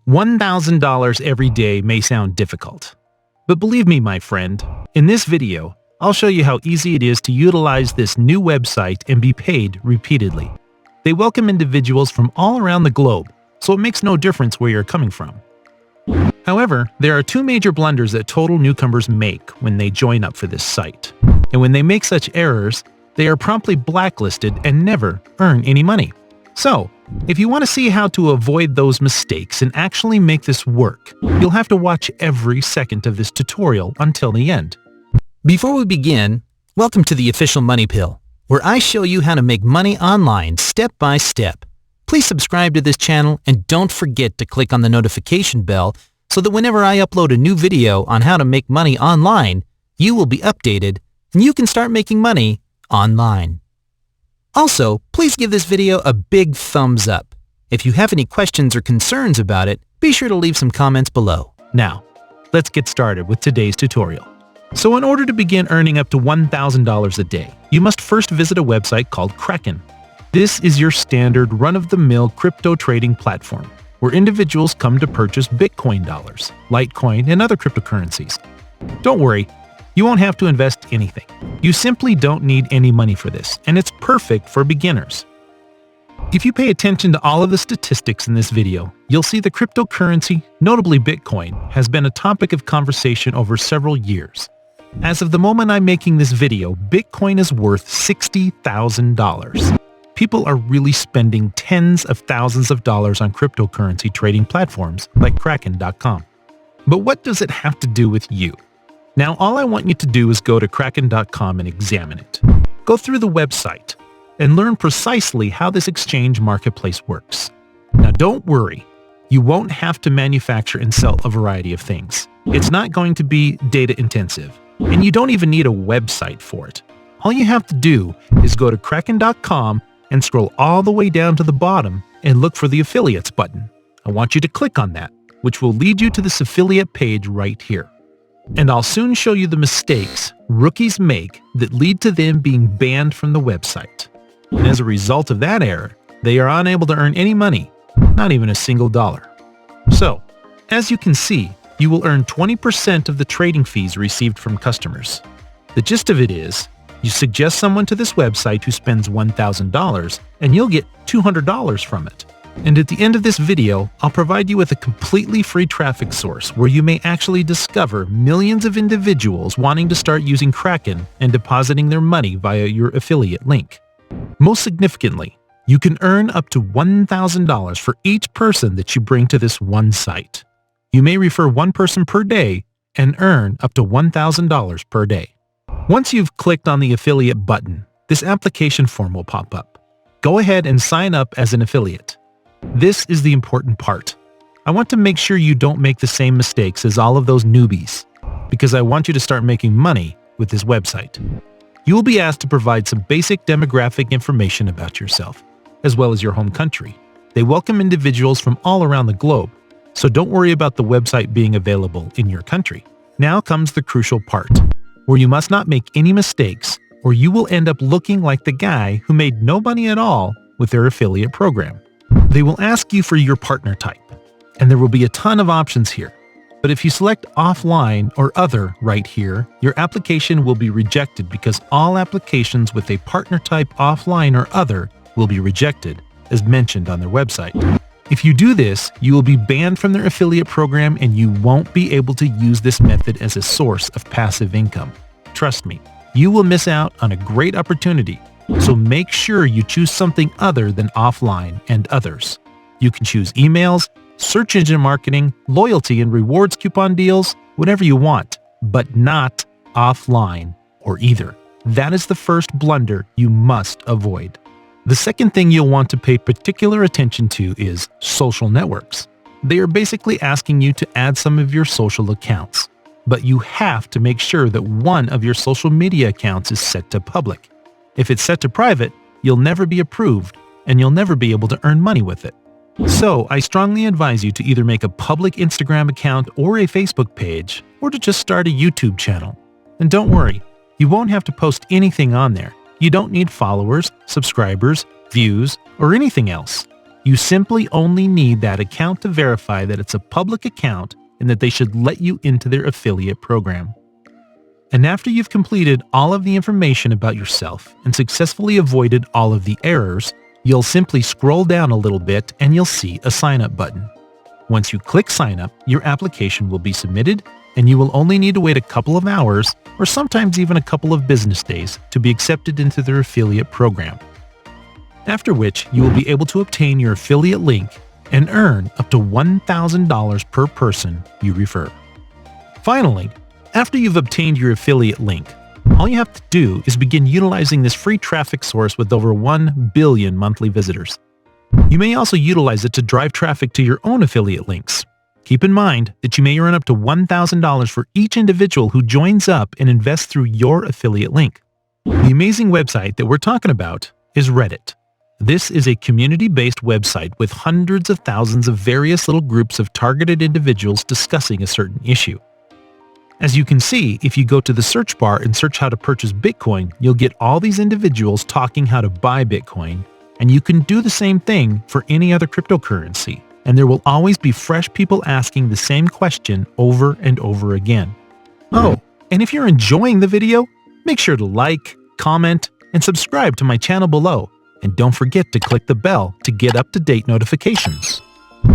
$1,000 every day may sound difficult. But believe me, my friend, in this video, I'll show you how easy it is to utilize this new website and be paid repeatedly. They welcome individuals from all around the globe, so it makes no difference where you're coming from. However, there are two major blunders that total newcomers make when they join up for this site. And when they make such errors, they are promptly blacklisted and never earn any money. So, if you want to see how to avoid those mistakes and actually make this work, you'll have to watch every second of this tutorial until the end. Before we begin, welcome to the Official Money Pill, where I show you how to make money online step by step. Please subscribe to this channel and don't forget to click on the notification bell so that whenever I upload a new video on how to make money online, you will be updated and you can start making money online. Also, please give this video a big thumbs up. If you have any questions or concerns about it, be sure to leave some comments below. Now, let's get started with today's tutorial. So in order to begin earning up to $1,000 a day, you must first visit a website called Kraken. This is your standard run-of-the-mill crypto trading platform, where individuals come to purchase Bitcoin dollars, Litecoin, and other cryptocurrencies. Don't worry, you won't have to invest anything. You simply don't need any money for this, and it's perfect for beginners. If you pay attention to all of the statistics in this video, you'll see the cryptocurrency, notably Bitcoin, has been a topic of conversation over several years. As of the moment I'm making this video, Bitcoin is worth $60,000. People are really spending tens of thousands of dollars on cryptocurrency trading platforms like Kraken.com. But what does it have to do with you? Now, all I want you to do is go to Kraken.com and examine it. Go through the website and learn precisely how this exchange marketplace works. Now, don't worry. You won't have to manufacture and sell a variety of things. It's not going to be data intensive, and you don't even need a website for it. All you have to do is go to Kraken.com and scroll all the way down to the bottom and look for the affiliates button. I want you to click on that, which will lead you to this affiliate page right here. And I'll soon show you the mistakes rookies make that lead to them being banned from the website. And as a result of that error, they are unable to earn any money, not even a single dollar. So, as you can see, you will earn 20% of the trading fees received from customers. The gist of it is, you suggest someone to this website who spends $1,000 and you'll get $200 from it. And at the end of this video, I'll provide you with a completely free traffic source where you may actually discover millions of individuals wanting to start using Kraken and depositing their money via your affiliate link. Most significantly, you can earn up to $1,000 for each person that you bring to this one site. You may refer one person per day and earn up to $1,000 per day. Once you've clicked on the affiliate button, this application form will pop up. Go ahead and sign up as an affiliate. This is the important part. I want to make sure you don't make the same mistakes as all of those newbies, because I want you to start making money with this website. You will be asked to provide some basic demographic information about yourself, as well as your home country. They welcome individuals from all around the globe, so don't worry about the website being available in your country. Now comes the crucial part, where you must not make any mistakes, or you will end up looking like the guy who made no money at all with their affiliate program. They will ask you for your partner type, and there will be a ton of options here. But if you select offline or other right here, your application will be rejected because all applications with a partner type offline or other will be rejected, as mentioned on their website. If you do this, you will be banned from their affiliate program and you won't be able to use this method as a source of passive income. Trust me, you will miss out on a great opportunity. So make sure you choose something other than offline and others. You can choose emails, search engine marketing, loyalty and rewards coupon deals, whatever you want, but not offline or either. That is the first blunder you must avoid. The second thing you'll want to pay particular attention to is social networks. They are basically asking you to add some of your social accounts, but you have to make sure that one of your social media accounts is set to public. If it's set to private, you'll never be approved and you'll never be able to earn money with it. So I strongly advise you to either make a public Instagram account or a Facebook page, or to just start a YouTube channel. And don't worry, you won't have to post anything on there. You don't need followers, subscribers, views, or anything else. You simply only need that account to verify that it's a public account and that they should let you into their affiliate program. And after you've completed all of the information about yourself and successfully avoided all of the errors, you'll simply scroll down a little bit and you'll see a sign up button. Once you click sign up, your application will be submitted and you will only need to wait a couple of hours or sometimes even a couple of business days to be accepted into their affiliate program. After which, you will be able to obtain your affiliate link and earn up to $1,000 per person you refer. Finally, after you've obtained your affiliate link, all you have to do is begin utilizing this free traffic source with over 1 billion monthly visitors. You may also utilize it to drive traffic to your own affiliate links. Keep in mind that you may earn up to $1,000 for each individual who joins up and invests through your affiliate link. The amazing website that we're talking about is Reddit. This is a community-based website with hundreds of thousands of various little groups of targeted individuals discussing a certain issue. As you can see, if you go to the search bar and search how to purchase Bitcoin, you'll get all these individuals talking how to buy Bitcoin, and you can do the same thing for any other cryptocurrency, and there will always be fresh people asking the same question over and over again. Oh, and if you're enjoying the video, make sure to like, comment, and subscribe to my channel below, and don't forget to click the bell to get up-to-date notifications.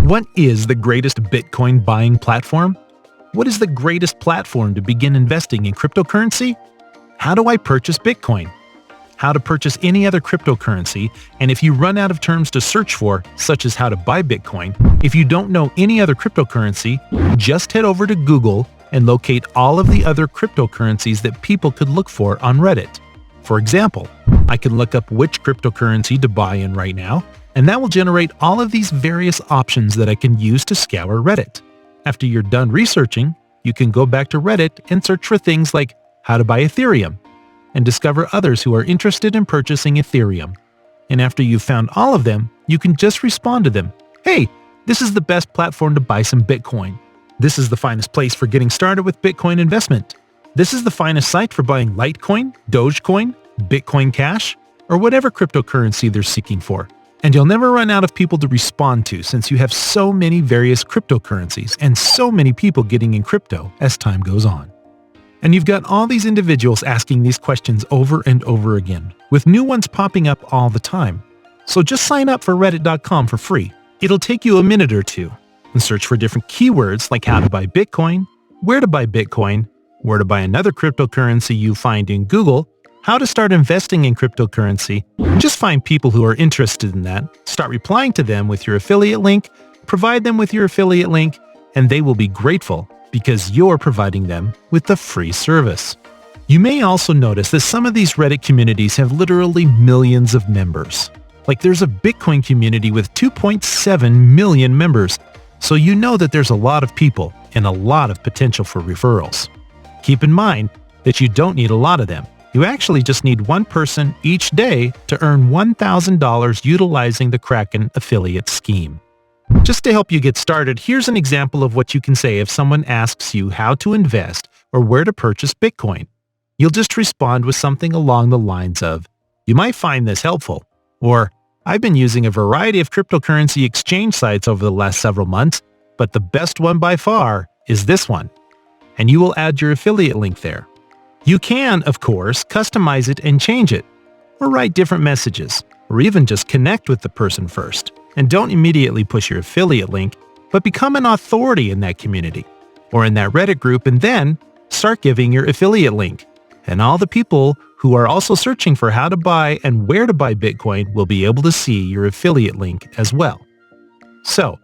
What is the greatest Bitcoin buying platform? What is the greatest platform to begin investing in cryptocurrency? How do I purchase Bitcoin? How to purchase any other cryptocurrency, and if you run out of terms to search for, such as how to buy Bitcoin, if you don't know any other cryptocurrency, just head over to Google and locate all of the other cryptocurrencies that people could look for on Reddit. For example, I can look up which cryptocurrency to buy in right now, and that will generate all of these various options that I can use to scour Reddit. After you're done researching, you can go back to Reddit and search for things like how to buy Ethereum and discover others who are interested in purchasing Ethereum. And after you've found all of them, you can just respond to them. Hey, this is the best platform to buy some Bitcoin. This is the finest place for getting started with Bitcoin investment. This is the finest site for buying Litecoin, Dogecoin, Bitcoin Cash, or whatever cryptocurrency they're seeking for. And you'll never run out of people to respond to since you have so many various cryptocurrencies and so many people getting in crypto as time goes on. And you've got all these individuals asking these questions over and over again, with new ones popping up all the time. So just sign up for reddit.com for free. It'll take you a minute or two and search for different keywords like how to buy Bitcoin, where to buy Bitcoin, where to buy another cryptocurrency you find in Google, how to start investing in cryptocurrency. Just find people who are interested in that, start replying to them with your affiliate link, provide them with your affiliate link, and they will be grateful because you're providing them with the free service. You may also notice that some of these Reddit communities have literally millions of members. Like there's a Bitcoin community with 2.7 million members, so you know that there's a lot of people and a lot of potential for referrals. Keep in mind that you don't need a lot of them. You actually just need one person each day to earn $1,000 utilizing the Kraken affiliate scheme. Just to help you get started, here's an example of what you can say if someone asks you how to invest or where to purchase Bitcoin. You'll just respond with something along the lines of, "You might find this helpful," or "I've been using a variety of cryptocurrency exchange sites over the last several months, but the best one by far is this one." And you will add your affiliate link there. You can, of course, customize it and change it, or write different messages, or even just connect with the person first. And don't immediately push your affiliate link, but become an authority in that community, or in that Reddit group, and then start giving your affiliate link. And all the people who are also searching for how to buy and where to buy Bitcoin will be able to see your affiliate link as well. So,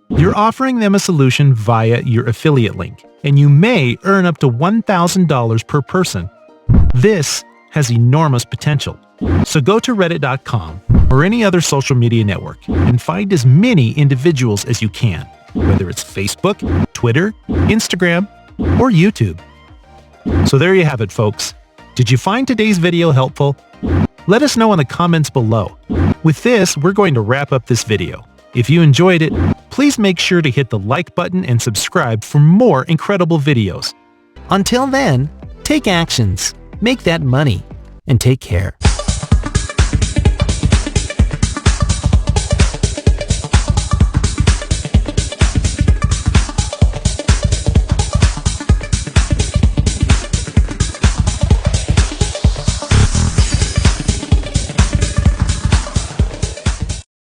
you're offering them a solution via your affiliate link, and you may earn up to $1,000 per person. This has enormous potential. So go to reddit.com or any other social media network and find as many individuals as you can, whether it's Facebook, Twitter, Instagram, or YouTube. So there you have it, folks. Did you find today's video helpful? Let us know in the comments below. With this, we're going to wrap up this video. If you enjoyed it, please make sure to hit the like button and subscribe for more incredible videos. Until then, take actions, make that money, and take care.